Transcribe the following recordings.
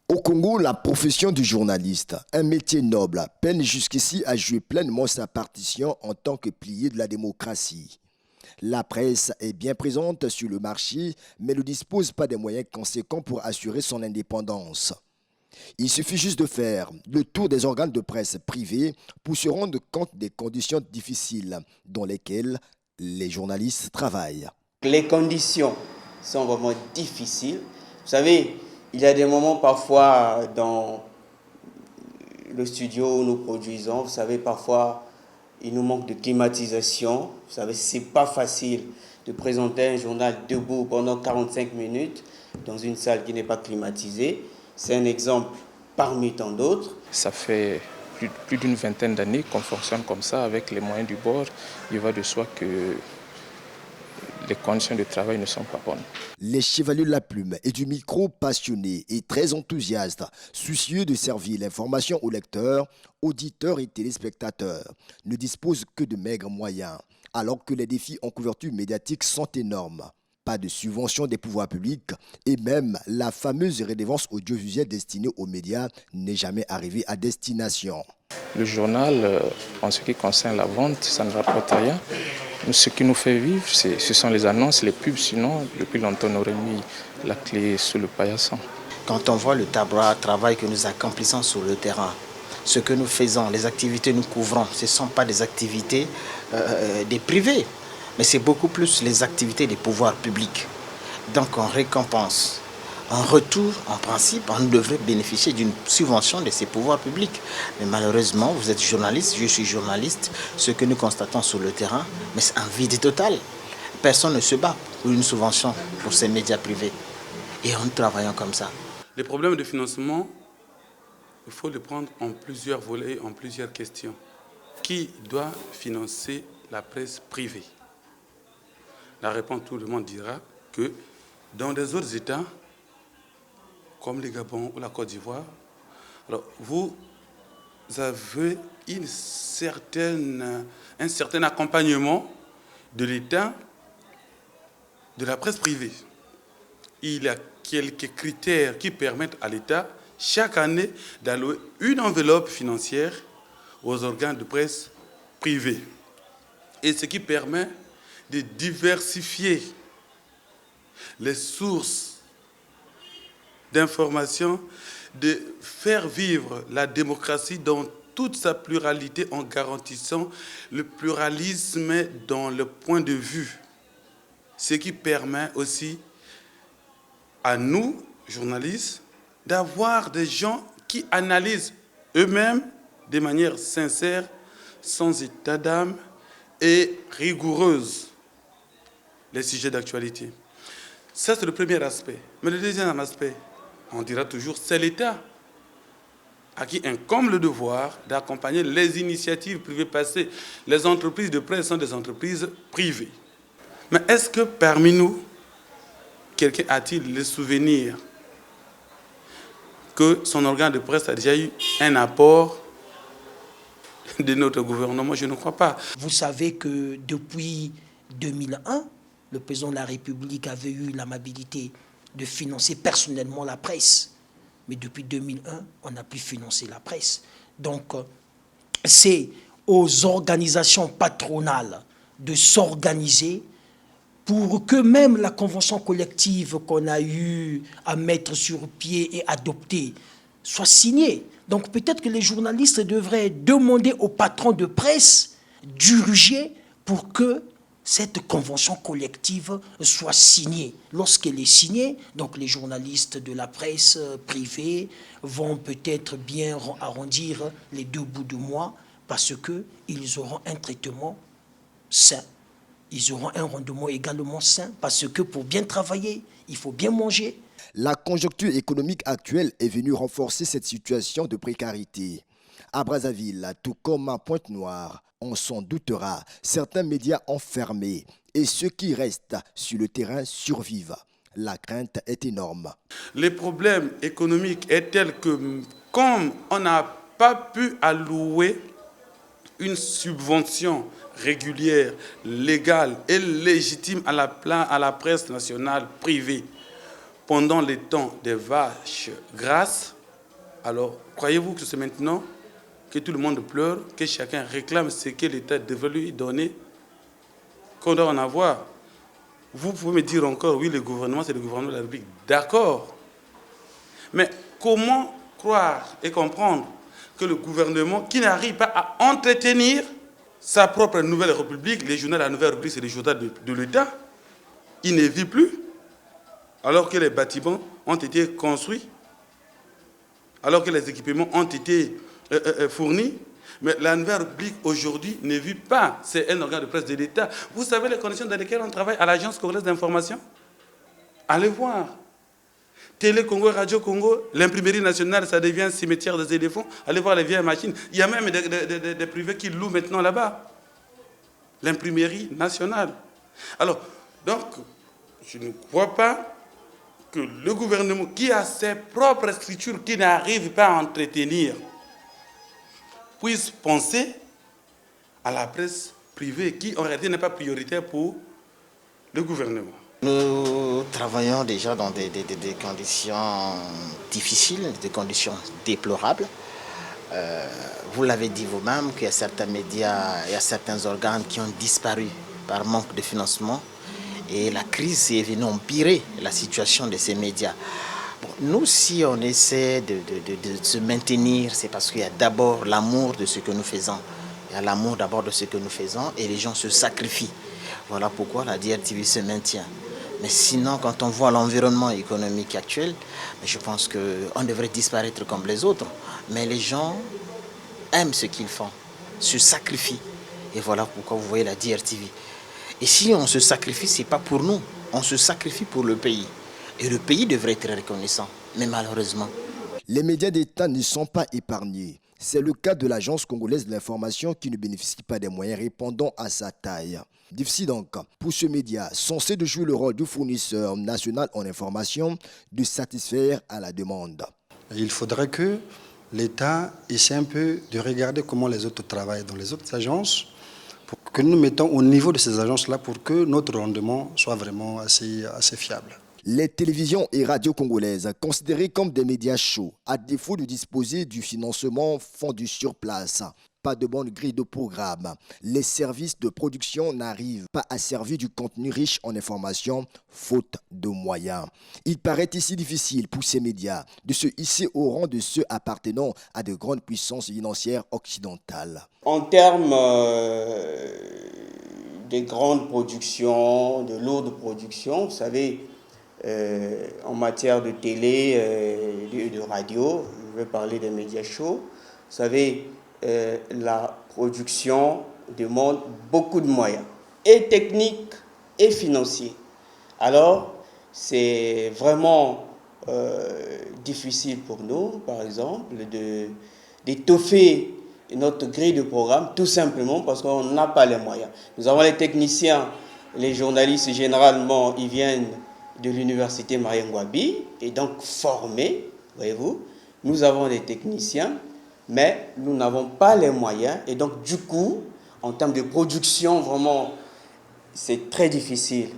Au Congo, la profession du journaliste, un métier noble, peine jusqu'ici à jouer pleinement sa partition en tant que pilier de la démocratie. La presse est bien présente sur le marché, mais ne dispose pas des moyens conséquents pour assurer son indépendance. Il suffit juste de faire le tour des organes de presse privés pour se rendre compte des conditions difficiles dans lesquelles les journalistes travaillent. Les conditions sont vraiment difficiles. Vous savez, il y a des moments parfois dans le studio où nous produisons, vous savez, parfois il nous manque de climatisation. Vous savez, c'est pas facile de présenter un journal debout pendant 45 minutes dans une salle qui n'est pas climatisée. C'est un exemple parmi tant d'autres. Ça fait plus d'une vingtaine d'années qu'on fonctionne comme ça avec les moyens du bord. Il va de soi que les conditions de travail ne sont pas bonnes. Les chevaliers de la plume et du micro passionnés et très enthousiastes, soucieux de servir l'information aux lecteurs, auditeurs et téléspectateurs, ne disposent que de maigres moyens, alors que les défis en couverture médiatique sont énormes. Pas de subvention des pouvoirs publics et même la fameuse redevance audiovisuelle destinée aux médias n'est jamais arrivée à destination. Le journal, en ce qui concerne la vente, ça ne rapporte rien. Ce qui nous fait vivre, ce sont les annonces, les pubs. Sinon, depuis longtemps, on aurait mis la clé sous le paillasson. Quand on voit le travail que nous accomplissons sur le terrain, ce que nous faisons, les activités que nous couvrons, ce ne sont pas des activités des privés, mais c'est beaucoup plus les activités des pouvoirs publics. Donc on récompense. En retour, en principe, on devrait bénéficier d'une subvention de ces pouvoirs publics. Mais malheureusement, vous êtes journaliste, je suis journaliste. Ce que nous constatons sur le terrain, mais c'est un vide total. Personne ne se bat pour une subvention pour ces médias privés. Et en travaillant comme ça. Les problèmes de financement, il faut les prendre en plusieurs volets, en plusieurs questions. Qui doit financer la presse privée? La réponse, tout le monde dira que dans les autres États, comme le Gabon ou la Côte d'Ivoire, alors vous avez un certain accompagnement de l'État de la presse privée. Il y a quelques critères qui permettent à l'État chaque année d'allouer une enveloppe financière aux organes de presse privés. Et ce qui permet de diversifier les sources d'information, de faire vivre la démocratie dans toute sa pluralité en garantissant le pluralisme dans le point de vue. Ce qui permet aussi à nous, journalistes, d'avoir des gens qui analysent eux-mêmes de manière sincère, sans état d'âme et rigoureuse les sujets d'actualité. Ça, c'est le premier aspect. Mais le deuxième aspect, on dira toujours, c'est l'État à qui incombe le devoir d'accompagner les initiatives privées passées. Les entreprises de presse sont des entreprises privées. Mais est-ce que parmi nous, quelqu'un a-t-il le souvenir que son organe de presse a déjà eu un apport de notre gouvernement? Je ne crois pas. Vous savez que depuis 2001, le président de la République avait eu l'amabilité de financer personnellement la presse. Mais depuis 2001, on n'a plus financé la presse. Donc, c'est aux organisations patronales de s'organiser pour que même la convention collective qu'on a eu à mettre sur pied et adopter soit signée. Donc peut-être que les journalistes devraient demander aux patrons de presse d'urger pour que cette convention collective soit signée. Lorsqu'elle est signée, donc les journalistes de la presse privée vont peut-être bien arrondir les deux bouts de mois parce qu'ils auront un traitement sain. Ils auront un rendement également sain parce que pour bien travailler, il faut bien manger. La conjoncture économique actuelle est venue renforcer cette situation de précarité. À Brazzaville, tout comme à Pointe-Noire, on s'en doutera, certains médias ont fermé et ceux qui restent sur le terrain survivent. La crainte est énorme. Le problème économique est tel que, comme on n'a pas pu allouer une subvention régulière, légale et légitime à la presse nationale privée pendant les temps des vaches grasses, Alors, croyez-vous que c'est maintenant que tout le monde pleure, que chacun réclame ce que l'État devrait lui donner, qu'on doit en avoir? Vous pouvez me dire encore, oui, le gouvernement, c'est le gouvernement de la République. D'accord. Mais comment croire et comprendre que le gouvernement, qui n'arrive pas à entretenir sa propre nouvelle République, les journaux de la nouvelle République, c'est les journaux de l'État, il ne vit plus, alors que les bâtiments ont été construits, alors que les équipements ont été fournis. Mais la nouvelle République aujourd'hui ne vit pas. C'est un organe de presse de l'État. Vous savez les conditions dans lesquelles on travaille à l'Agence congolaise d'information? Allez voir. Télé Congo, Radio Congo, l'imprimerie nationale, ça devient un cimetière des éléphants. Allez voir les vieilles machines. Il y a même des privés qui louent maintenant là-bas. L'imprimerie nationale. Alors, donc, je ne crois pas que le gouvernement, qui a ses propres structures, qui n'arrive pas à entretenir, puisse penser à la presse privée, qui en réalité n'est pas prioritaire pour le gouvernement. Nous travaillons déjà dans des conditions difficiles, des conditions déplorables. Vous l'avez dit vous-même qu'il y a certains médias, il y a certains organes qui ont disparu par manque de financement. Et la crise est venue empirer la situation de ces médias. Bon, nous, si on essaie de se maintenir, c'est parce qu'il y a d'abord l'amour de ce que nous faisons. Il y a l'amour d'abord de ce que nous faisons et les gens se sacrifient. Voilà pourquoi la DRTV se maintient. Mais sinon, quand on voit l'environnement économique actuel, je pense qu'on devrait disparaître comme les autres. Mais les gens aiment ce qu'ils font, se sacrifient. Et voilà pourquoi vous voyez la DRTV. Et si on se sacrifie, ce n'est pas pour nous. On se sacrifie pour le pays. Et le pays devrait être reconnaissant. Mais malheureusement. Les médias d'État ne sont pas épargnés. C'est le cas de l'Agence congolaise de l'information qui ne bénéficie pas des moyens répondant à sa taille. Difficile donc pour ce média, censé de jouer le rôle du fournisseur national en information, de satisfaire à la demande. Il faudrait que l'État essaie un peu de regarder comment les autres travaillent dans les autres agences, pour que nous mettons au niveau de ces agences-là pour que notre rendement soit vraiment assez fiable. Les télévisions et radios congolaises, considérées comme des médias chauds, à défaut de disposer du financement fondu sur place, pas de bonne grille de programme, les services de production n'arrivent pas à servir du contenu riche en informations, faute de moyens. Il paraît ici difficile pour ces médias de se hisser au rang de ceux appartenant à de grandes puissances financières occidentales. En termes de grandes productions, de lourdes productions, vous savez, en matière de télé, de radio, je vais parler des médias chauds. Vous savez, la production demande beaucoup de moyens, et techniques et financiers. Alors, c'est vraiment difficile pour nous, par exemple, d'étoffer notre grille de programme, tout simplement parce qu'on n'a pas les moyens. Nous avons les techniciens, les journalistes, généralement, ils viennent de l'université Mariengwabi, et donc formés, voyez-vous. Nous avons des techniciens, mais nous n'avons pas les moyens, et donc du coup, en termes de production, vraiment, c'est très difficile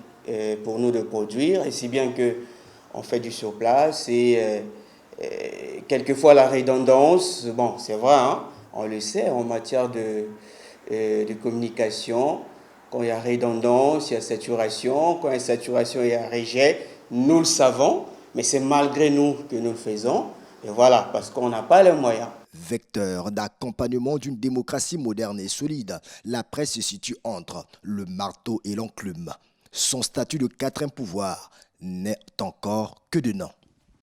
pour nous de produire, et si bien qu'on fait du surplace, et quelquefois la redondance, bon, c'est vrai, hein, on le sait, en matière de communication, quand il y a redondance, il y a saturation. Quand il y a saturation, il y a rejet. Nous le savons, mais c'est malgré nous que nous le faisons. Et voilà, parce qu'on n'a pas les moyens. Vecteur d'accompagnement d'une démocratie moderne et solide, la presse se situe entre le marteau et l'enclume. Son statut de quatrième pouvoir n'est encore que de nom.